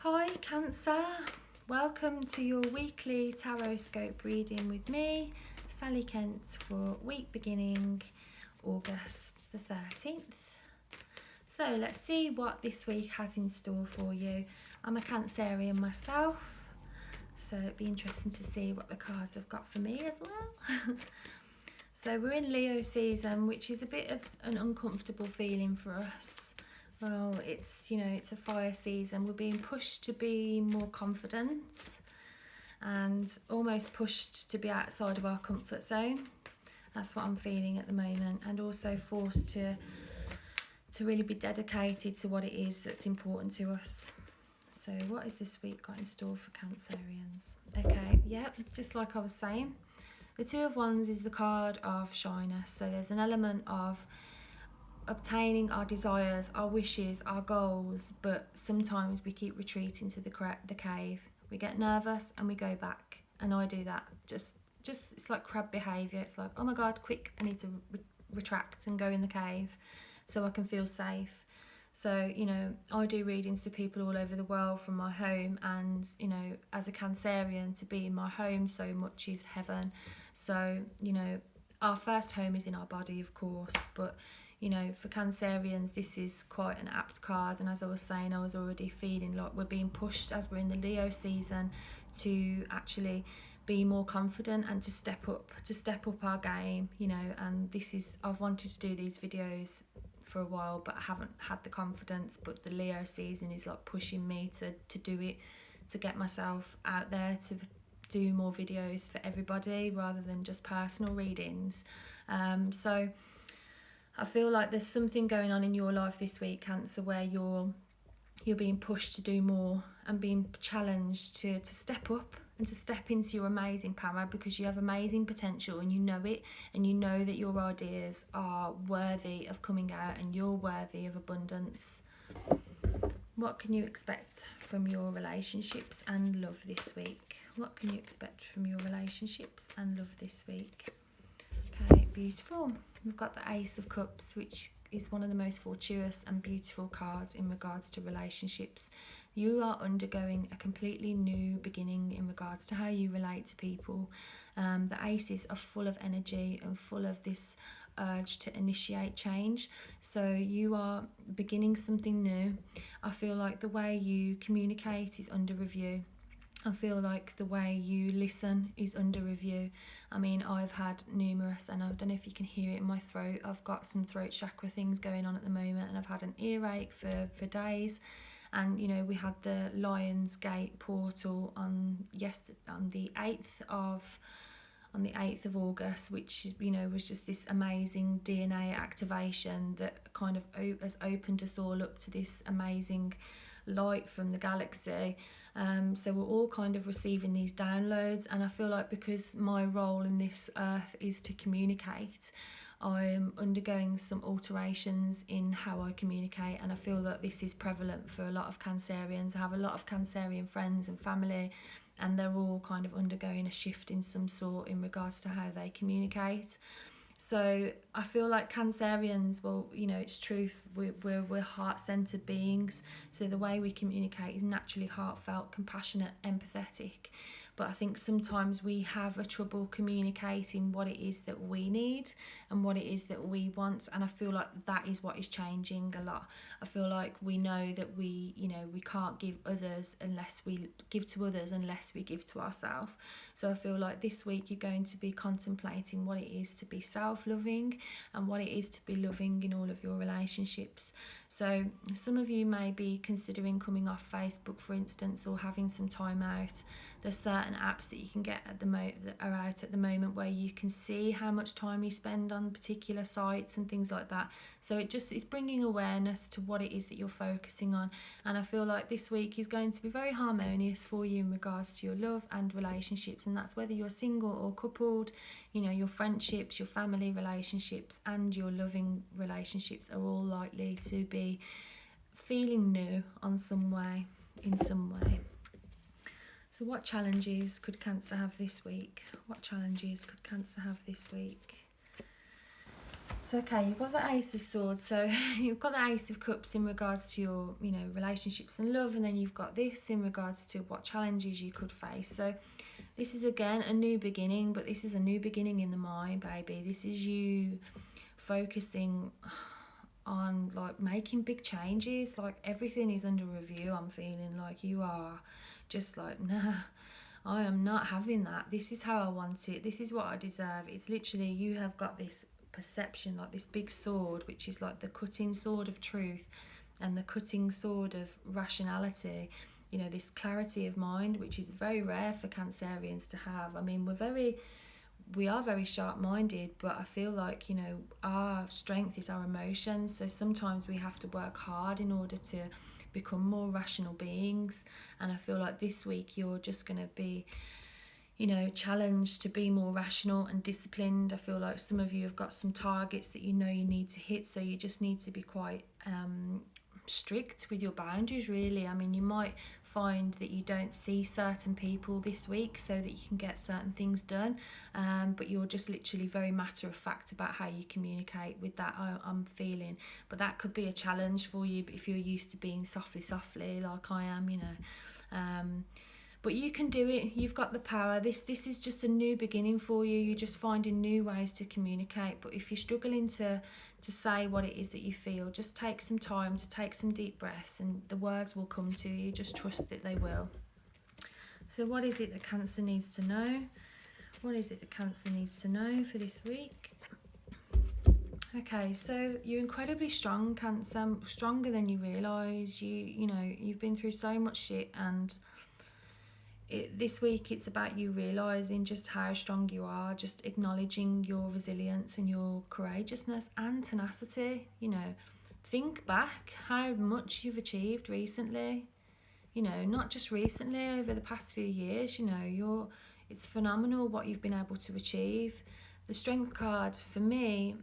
Hi Cancer, welcome to your weekly Horoscope reading with me, Sally Kent, for week beginning August the 13th. So let's see what this week has in store for you. I'm a Cancerian myself, so it'd be interesting to see what the cards have got for me as well. So we're in Leo season, which is a bit of an uncomfortable feeling for us. Well, it's a fire season. We're being pushed to be more confident and almost pushed to be outside of our comfort zone. That's what I'm feeling at the moment, and also forced to really be dedicated to what it is that's important to us. So what is this week got in store for Cancerians? Okay, yep, just like I was saying, the Two of Wands is the card of shyness. So there's an element of obtaining our desires, our wishes, our goals, but sometimes we keep retreating to the cave. We get nervous and we go back, and I do that. Just it's like crab behaviour. It's like, oh my god, quick, I need to retract and go in the cave so I can feel safe. So I do readings to people all over the world from my home, and as a Cancerian, to be in my home so much is heaven. So our first home is in our body, of course, but for Cancerians, this is quite an apt card. And as I was saying, I was already feeling like we're being pushed, as we're in the Leo season, to actually be more confident and to step up our game, and I've wanted to do these videos for a while, but I haven't had the confidence. But the Leo season is like pushing me to do it, to get myself out there, to do more videos for everybody rather than just personal readings. So I feel like there's something going on in your life this week, Cancer, where you're being pushed to do more and being challenged to step up and to step into your amazing power, because you have amazing potential and you know it, and you know that your ideas are worthy of coming out and you're worthy of abundance. What can you expect from your relationships and love this week? What can you expect from your relationships and love this week? Okay, beautiful. We've got the Ace of Cups, which is one of the most fortuitous and beautiful cards in regards to relationships. You are undergoing a completely new beginning in regards to how you relate to people. The aces are full of energy and full of this urge to initiate change. So you are beginning something new. I feel like the way you communicate is under review. I feel like the way you listen is under review. I mean, I've had numerous, and I don't know if you can hear it in my throat, I've got some throat chakra things going on at the moment, and I've had an earache for days. And we had the Lions Gate portal on the 8th of August, which was just this amazing DNA activation that kind of has opened us all up to this amazing light from the galaxy. So we're all kind of receiving these downloads, and I feel like because my role in this earth is to communicate, I'm undergoing some alterations in how I communicate, and I feel that this is prevalent for a lot of Cancerians. I have a lot of Cancerian friends and family, and they're all kind of undergoing a shift in some sort in regards to how they communicate. So I feel like Cancerians, well, it's true, we're heart-centered beings. So the way we communicate is naturally heartfelt, compassionate, empathetic. But I think sometimes we have a trouble communicating what it is that we need and what it is that we want. And I feel like that is what is changing a lot. I feel like we know that we can't give others unless we give to others unless we give to ourselves. So I feel like this week you're going to be contemplating what it is to be self-loving and what it is to be loving in all of your relationships. So some of you may be considering coming off Facebook, for instance, or having some time out. There's certain apps that you can get that are out at the moment where you can see how much time you spend on particular sites and things like that. So it's bringing awareness to what it is that you're focusing on. And I feel like this week is going to be very harmonious for you in regards to your love and relationships, and that's whether you're single or coupled. Your friendships, your family relationships, and your loving relationships are all likely to be feeling new in some way. So what challenges could Cancer have this week? What challenges could Cancer have this week? So okay, you've got the Ace of Swords. So you've got the Ace of Cups in regards to your, relationships and love, and then you've got this in regards to what challenges you could face. So this is again a new beginning, but this is a new beginning in the mind, baby. This is you focusing on like making big changes. Like everything is under review. I'm feeling like you are just like, nah, I am not having that. This is how I want it. This is what I deserve. It's literally, you have got this perception, like this big sword, which is like the cutting sword of truth and the cutting sword of rationality. This clarity of mind, which is very rare for Cancerians to have. I mean, we are very sharp-minded, but I feel like, our strength is our emotions. So sometimes we have to work hard in order to become more rational beings. And I feel like this week you're just going to be, challenged to be more rational and disciplined. I feel like some of you have got some targets that you need to hit, so you just need to be quite strict with your boundaries, really. I mean, you might find that you don't see certain people this week so that you can get certain things done, but you're just literally very matter of fact about how you communicate with that. I'm feeling, but that could be a challenge for you if you're used to being softly like I am, but you can do it. You've got the power. This is just a new beginning for you. You're just finding new ways to communicate. But if you're struggling to say what it is that you feel, just take some time to take some deep breaths, and the words will come to you. Just trust that they will. So what is it that Cancer needs to know? What is it that Cancer needs to know for this week? Okay, so you're incredibly strong, Cancer, stronger than you realise. You've been through so much shit, and this week it's about you realising just how strong you are, just acknowledging your resilience and your courageousness and tenacity. Think back how much you've achieved recently, not just recently, over the past few years. It's phenomenal what you've been able to achieve. The Strength card, for me,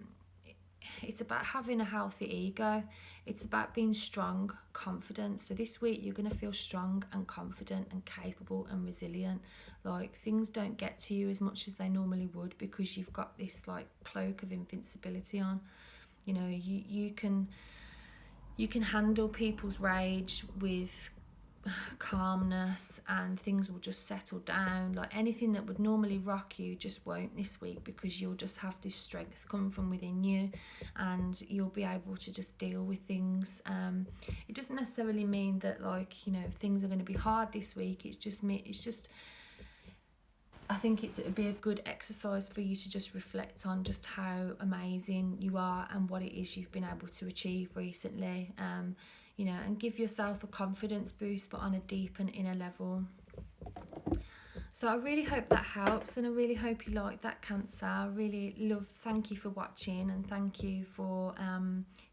it's about having a healthy ego. It's about being strong, confident. So this week you're going to feel strong and confident and capable and resilient. Like things don't get to you as much as they normally would because you've got this like cloak of invincibility on. You can handle people's rage with calmness, and things will just settle down. Like anything that would normally rock you just won't this week, because you'll just have this strength come from within you, and you'll be able to just deal with things. It doesn't necessarily mean that things are going to be hard this week. It's just I think it would be a good exercise for you to just reflect on just how amazing you are and what it is you've been able to achieve recently, and give yourself a confidence boost, but on a deep and inner level. So I really hope that helps, and I really hope you like that, Cancer. I really thank you for watching, and thank you for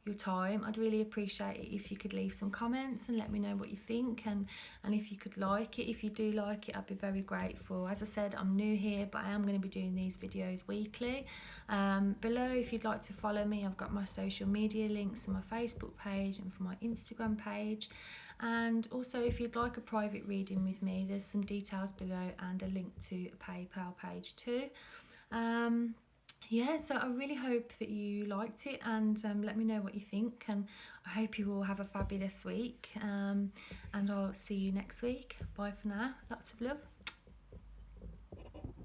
your time. I'd really appreciate it if you could leave some comments and let me know what you think, and if you could like it. If you do like it, I'd be very grateful. As I said, I'm new here, but I am going to be doing these videos weekly. Below, if you'd like to follow me, I've got my social media links on my Facebook page and from my Instagram page. And also, if you'd like a private reading with me, there's some details below and a link to a PayPal page too. So I really hope that you liked it, and let me know what you think, and I hope you all have a fabulous week, and I'll see you next week. Bye for now. Lots of love.